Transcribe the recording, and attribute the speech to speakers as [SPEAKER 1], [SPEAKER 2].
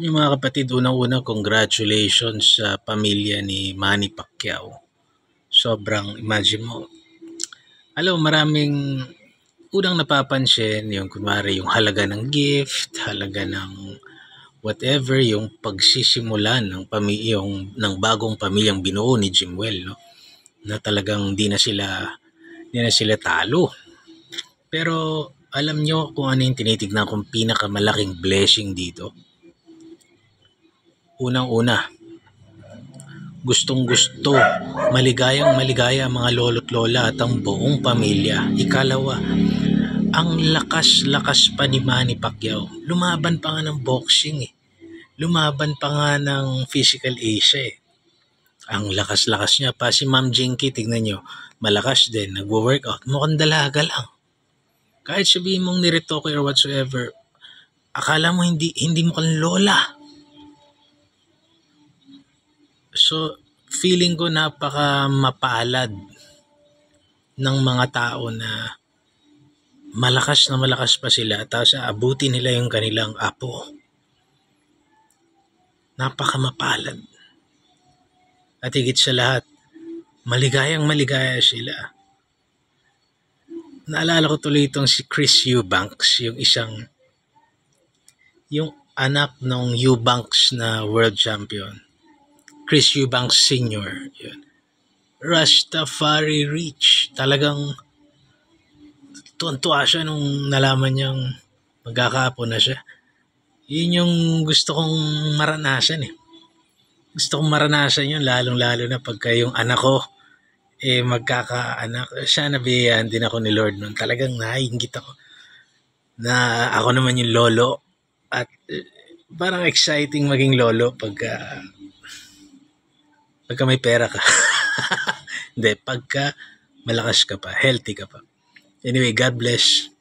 [SPEAKER 1] Alam niyo mga kapatid, unang-una congratulations sa pamilya ni Manny Pacquiao. Sobrang imagine mo, alam mo maraming unang napapansin yung kunwari yung halaga ng gift, halaga ng whatever, yung pagsisimulan yung ng bagong pamilyang binuo ni Jimwell, no? Na talagang di na sila talo. Pero alam nyo kung ano yung tinitignan kong pinakamalaking blessing dito? Unang-una, gustong-gusto, maligayang-maligaya ang mga lolo't lola at ang buong pamilya. Ikalawa, ang lakas-lakas pa ni Manny Pacquiao. Lumaban pa nga ng boxing eh. Lumaban pa nga ng physical Asia eh. Ang lakas-lakas niya pa. Si Ma'am Jinky, tignan nyo, malakas din, nagwo-workout. Mukhang dalaga lang. Kahit sabihin mong niretoke or whatsoever, akala mo hindi mo kang lola. So, feeling ko napaka mapalad ng mga tao na malakas pa sila tapos aabutin nila yung kanilang apo. Napaka mapalad. At higit sa lahat, maligayang maligaya sila. Naalala ko tuloy itong si Chris Eubanks, yung anak ng Eubanks na world champion. Chris Eubanks Sr. Yun. Rastafari Rich. Talagang tuwan-tuwa siya nung nalaman niyang magkakaapo na siya. Yun yung gusto kong maranasan eh. Gusto kong maranasan yun lalong-lalo na pagka yung anak ko magkakaanak. Siya nabiyayaan din ako ni Lord nun. Talagang naiinggit ako na ako naman yung lolo at parang exciting maging lolo pagka may pera ka. Hindi, pagka malakas ka pa, healthy ka pa. Anyway, God bless.